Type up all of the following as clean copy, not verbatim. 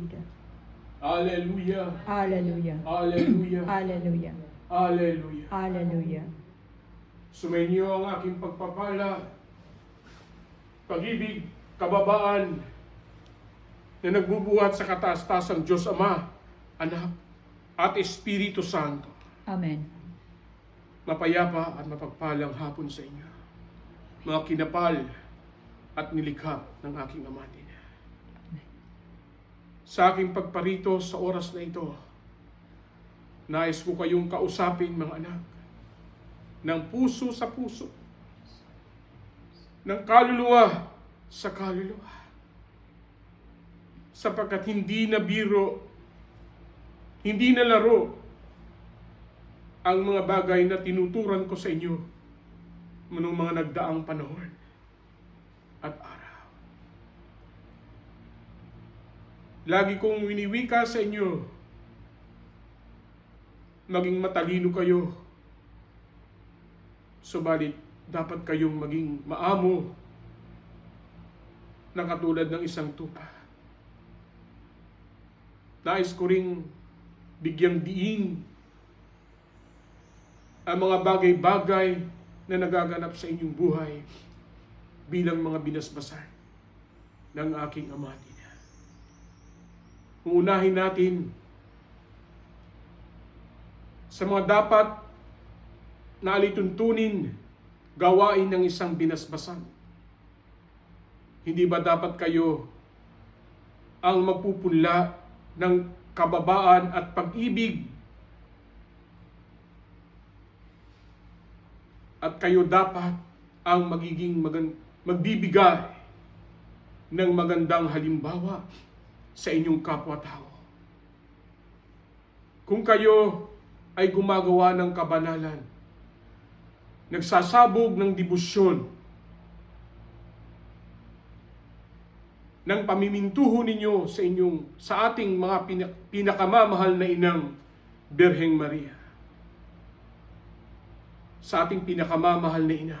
vida. Aleluya. Aleluya. Aleluya. Aleluya. Aleluya. Aleluya. Sumainyo ang aking pagpapala, pag-ibig, kababaan, na nagbubuhat sa kataas-taasang Diyos Ama, Anak, at Espiritu Santo. Amen. Mapayapa at mapagpalang hapon sa inyo, mga kinapal at nilikha ng aking Ama din. Sa aking pagparito sa oras na ito, nais ko kayong kausapin, mga anak, ng puso sa puso, ng kaluluwa sa kaluluwa, sapagkat hindi na biro, hindi na laro ang mga bagay na tinuturan ko sa inyo noong mga nagdaang panahon at araw. Lagi kong winiwika sa inyo, maging matalino kayo, subalit dapat kayong maging maamo na katulad ng isang tupa. Nais ko ring bigyang diin ang mga bagay-bagay na nagaganap sa inyong buhay bilang mga binasbasan ng aking Ama. Uunahin natin sa mga dapat na alituntunin gawain ng isang binasbasan. Hindi ba dapat kayo ang magpupunla ng kababaan at pag-ibig? At kayo dapat ang magbibigay ng magandang halimbawa sa inyong kapwa-tao. Kung kayo ay gumagawa ng kabanalan, nagsasabog ng debosyon, ng pamimintuho ninyo sa ating mga pinakamamahal na inang Birheng Maria, sa ating pinakamamahal na ina,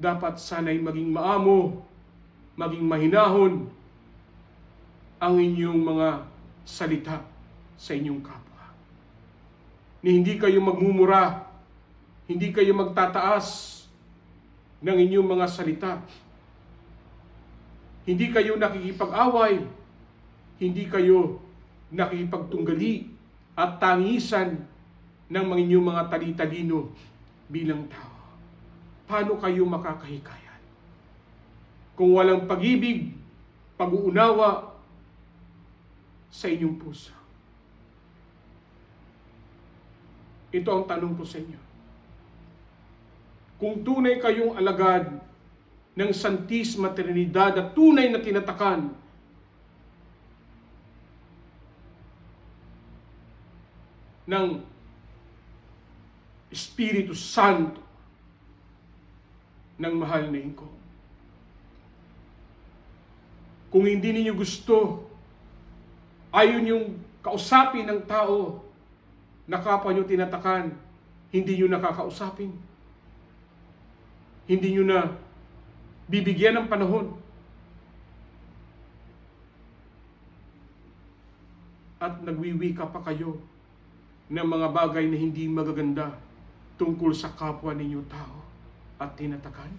dapat sana'y maging maamo, maging mahinahon ang inyong mga salita sa inyong kapwa. Ni hindi kayo magmumura, hindi kayo magtataas ng inyong mga salita. Hindi kayo nakikipag-away, hindi kayo nakikipagtunggali at tangisan ng mga inyong mga tali-talino bilang tao. Paano kayo makakahikayan kung walang pag-ibig, pag-uunawa sa inyong puso? Ito ang tanong ko sa inyo. Kung tunay kayong alagad ng Santisma Trinidad at tunay na tinatakan ng Espiritu Santo ng mahal na Ingko, kung hindi ninyo gusto, ayaw niyong kausapin ng tao na kapwa nyo tinatakan, hindi nyo nakakausapin, hindi nyo na bibigyan ng panahon, at nagwiwika pa kayo ng mga bagay na hindi magaganda tungkol sa kapwa ninyo tao at tinatakan,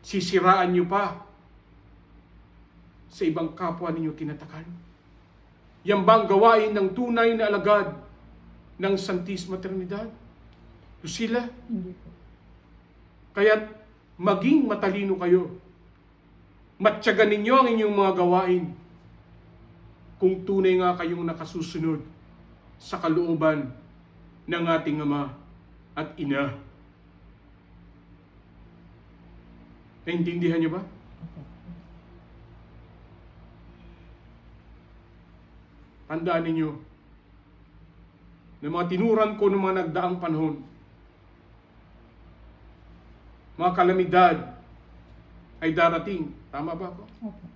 sisiraan nyo pa sa ibang kapwa ninyo tinatakan. Yan bang gawain ng tunay na alagad ng Santisma Trinidad? Lucila? Hindi po. Kaya't maging matalino kayo. Matyagan ninyo ang inyong mga gawain kung tunay nga kayong nakasusunod sa kalooban ng ating Ama at Ina. Naintindihan niyo ba? Tandaan ninyo na mga tinuran ko ng mga nagdaang panahon, mga kalamidad ay darating. Tama ba ako? Opo.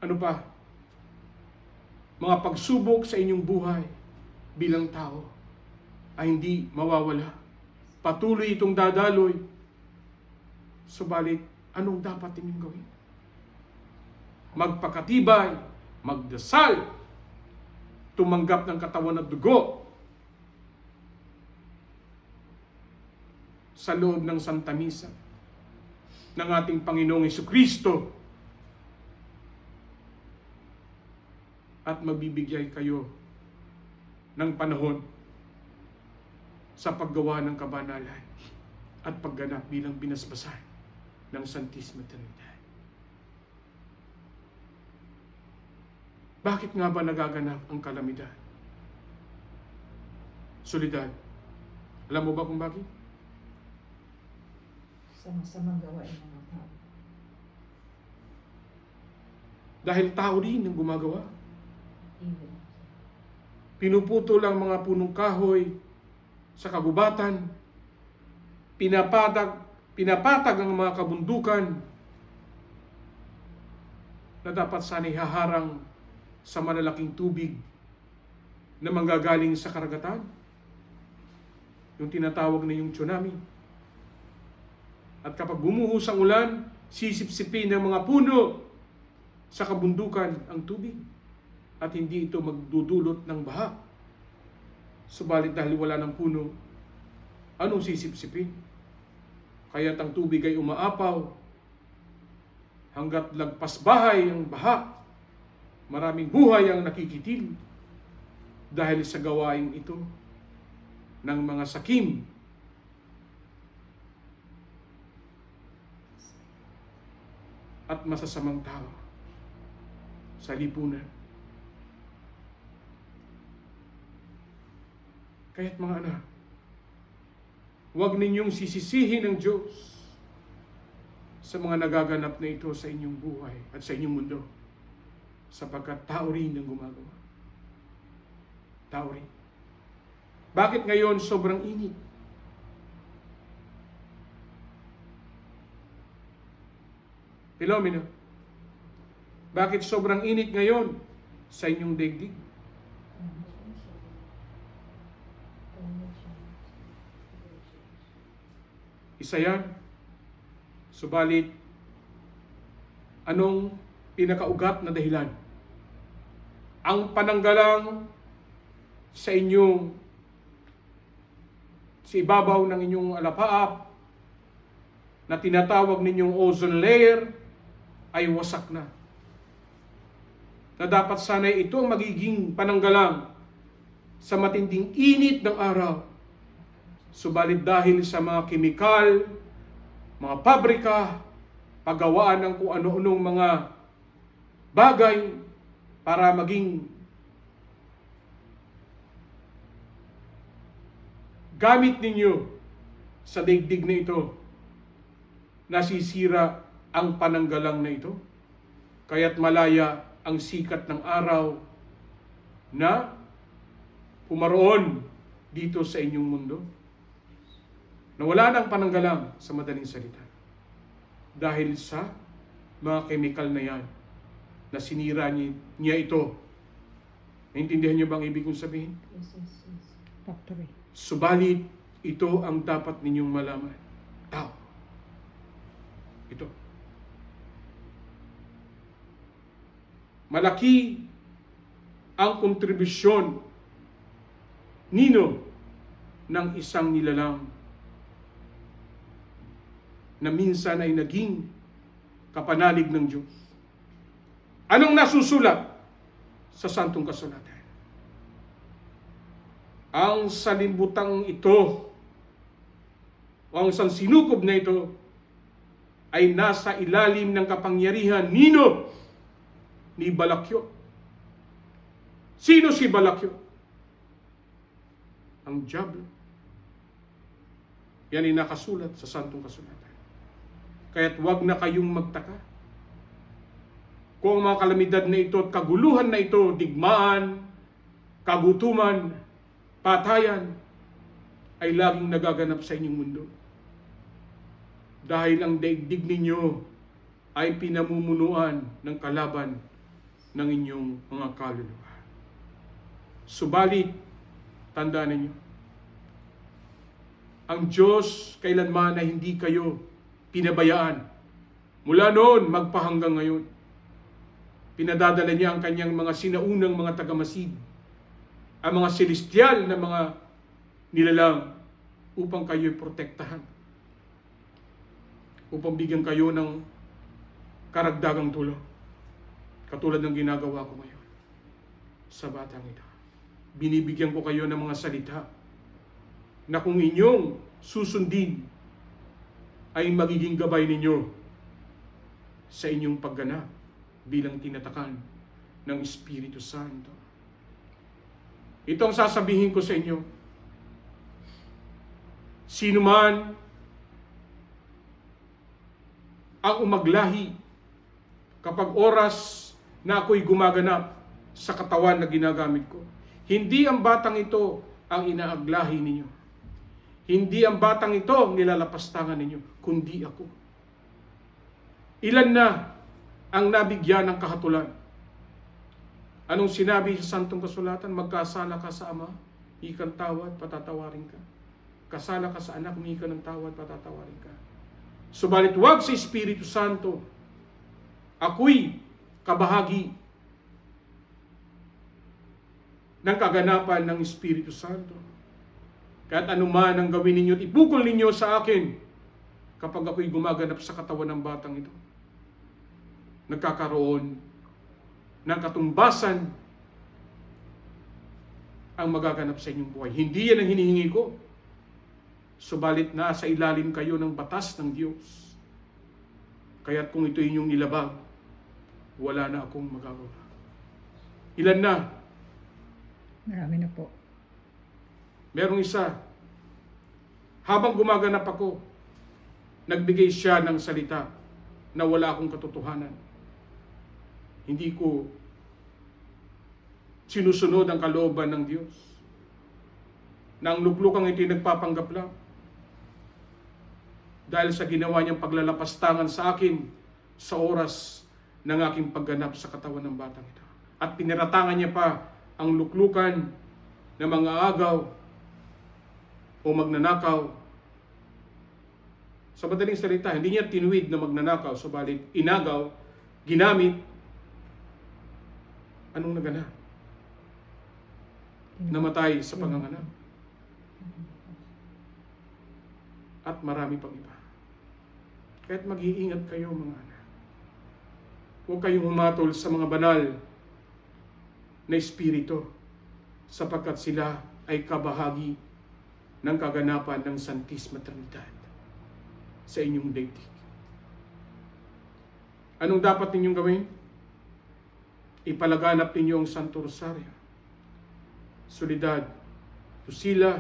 Ano pa? Mga pagsubok sa inyong buhay bilang tao ay hindi mawawala. Patuloy itong dadaloy. Subalit, Anong dapat ninyong gawin? Magpakatibay, magdasal, tumanggap ng katawan at dugo sa loob ng Santa Misa ng ating Panginoong Hesukristo, at mabibigyan kayo ng panahon sa paggawa ng kabanalan at pagganap bilang binasbasan ng Santisima Trinidad. Bakit nga ba nagaganap ang kalamidad? Solidad. Alam mo ba kung bakit? Sa masamang gawain ng mga tao. Dahil tao rin ang gumagawa. Evil. Pinuputol ang mga punong kahoy sa kagubatan. Pinapatag ang mga kabundukan na dapat sana'y haharang sa malalaking tubig na manggagaling sa karagatan. Yung tinatawag na yung tsunami. At kapag bumuhos ang ulan, sisipsipin ng mga puno sa kabundukan ang tubig. At hindi ito magdudulot ng baha. Subalit dahil wala ng puno, anong sisipsipin? Kaya't ang tubig ay umaapaw hanggat lagpas bahay ang baha. Maraming buhay ang nakikitil dahil sa gawaing ito ng mga sakim at masasamang tao sa lipunan. Kaya't mga anak, huwag ninyong sisisihin ng Diyos sa mga nagaganap na ito sa inyong buhay at sa inyong mundo, sapagkat tao rin ang gumagawa. Tao rin. Bakit ngayon sobrang init? Pilomena, bakit sobrang init ngayon sa inyong daigdig? Isa yan. Subalit, anong pinakaugat na dahilan? Ang pananggalang sa inyong, sa ibabaw ng inyong alapaap na tinatawag ninyong ozone layer ay wasak na. Na dapat sana'y ito ang magiging pananggalang sa matinding init ng araw. Subalit dahil sa mga kemikal, mga pabrika, paggawaan ng kung ano-anong mga bagay para maging gamit ninyo sa daigdig na ito, nasisira ang pananggalang na ito. Kaya't malaya ang sikat ng araw na pumaroon dito sa inyong mundo. Nawala ng pananggalang sa madaling salita. Dahil sa mga chemical na yan, na sinira niya ito. Naintindihan niyo bang ibig kong sabihin? Yes. Factory. Subalit, ito ang dapat ninyong malaman. Tao. Ito. Malaki ang kontribusyon ng isang nilalang na minsan ay naging kapanalig ng Diyos. Anong nasusulat sa Santong Kasulatan? Ang salimbutang ito, o ang sansinukob na ito, ay nasa ilalim ng kapangyarihan ni Balakyo. Sino si Balakyo? Ang Diablo. Yan ay nakasulat sa Santong Kasulatan. Kaya't huwag na kayong magtaka kung ang mga kalamidad na ito at kaguluhan na ito, digmaan, kagutuman, patayan, ay laging nagaganap sa inyong mundo. Dahil ang daigdig ninyo ay pinamumunuan ng kalaban ng inyong mga kaluluwa. Subalit, tandaan ninyo, ang Diyos kailanman ay hindi kayo pinabayaan Mula noon, magpahanggang ngayon, pinadadala niya ang kanyang mga sinaunang mga tagamasid, ang mga celestial na mga nilalang upang kayo'y protektahan, upang bigyan kayo ng karagdagang tulong, katulad ng ginagawa ko ngayon sa batang ito. Binibigyan ko kayo ng mga salita na kung inyong susundin ay magiging gabay ninyo sa inyong pagganap bilang tinatakan ng Espiritu Santo. Ito ang sasabihin ko sa inyo. Sino man ang umaglahi kapag oras na ako'y gumaganap sa katawan na ginagamit ko, hindi ang batang ito ang inaaglahi ninyo. Hindi ang batang ito ang nilalapastangan ninyo, kundi ako. Ilan na ang nabigyan ng kahatulan? Anong sinabi sa Santong Kasulatan? Magkasala ka sa Ama, humingi kang tawad, patatawarin ka. Kasala ka sa anak, humingi ka ng tawad, patatawarin ka. Subalit wag sa Espiritu Santo, ako'y kabahagi ng kaganapan ng Espiritu Santo. Kahit anuman ang gawin ninyo at ipukol ninyo sa akin kapag ako'y gumaganap sa katawan ng batang ito, nagkakaroon ng katumbasan ang magaganap sa inyong buhay. Hindi yan ang hinihingi ko. Subalit nasa ilalim kayo ng batas ng Diyos. Kaya't kung ito inyong nilabag, wala na akong magagawa. Ilan na? Marami na po. Merong isa, habang gumaganap ako, nagbigay siya ng salita na wala akong katotohanan. Hindi ko sinusunod ang kalooban ng Diyos. Na ang luklukang ito'y nagpapanggap lang. Dahil sa ginawa niyang paglalapastangan sa akin sa oras ng aking pagganap sa katawan ng batang ito. At piniratangan niya pa ang luklukan ng mga agaw o magnanakaw. Sa madaling salita, hindi niya tinuwid na magnanakaw, subalit inagaw, ginamit. Anong naganap? Namatay sa panganganak. At marami pang iba. Kaya't mag-iingat kayo mga anak. Huwag kayong humatol sa mga banal na espiritu sapagkat sila ay kabahagi ng kaganapan ng Santisma Trinidad sa inyong daigdig. Anong dapat ninyong gawin? Ipalaganap ninyo ang Santo Rosario. Solidad, Susila,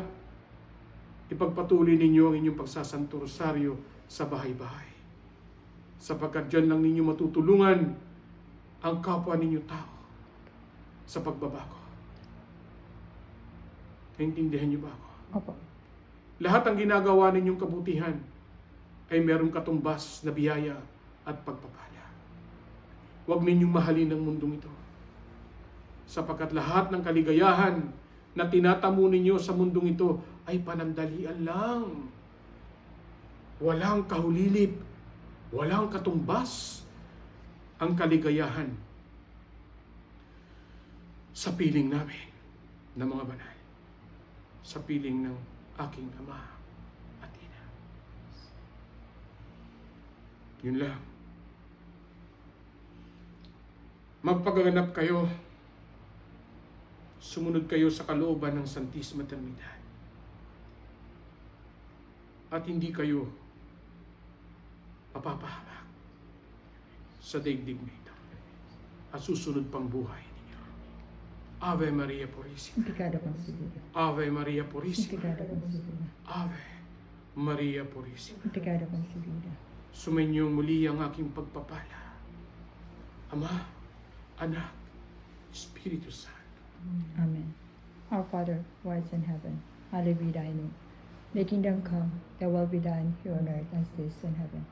ipagpatuloy ninyo ang inyong pagsasanto Rosario sa bahay-bahay. Sapagkat dyan lang ninyo matutulungan ang kapwa ninyo tao sa pagbabago. Naintindihan niyo ba ako? Opo. Lahat ang ginagawa ninyong kabutihan ay merong katumbas na biyaya at pagpapala. Huwag ninyong mahalin ang mundong ito. Sapagkat lahat ng kaligayahan na tinatamo ninyo sa mundong ito ay panandalian lang. Walang kahulilip, walang katumbas ang kaligayahan sa piling namin na mga banal, sa piling ng aking Ama at Ina. Yun lang. Magpagaganap kayo, sumunod kayo sa kalooban ng Santisma Trinidad. At hindi kayo mapapahamak sa daigdig na ito at susunod pang buhay ninyo. Ave Maria Purísima. Picado concebida. Ave Maria Purísima. Picado concebida. Ave Maria Purísima. Picado concebida. Sumainyo muli ang aking pagpapala. Ama, Anak, Espiritu Santo. Amen. Our Father, who art in heaven, hallowed be thy name. Thy kingdom come, thy will be done here on earth as it is in heaven.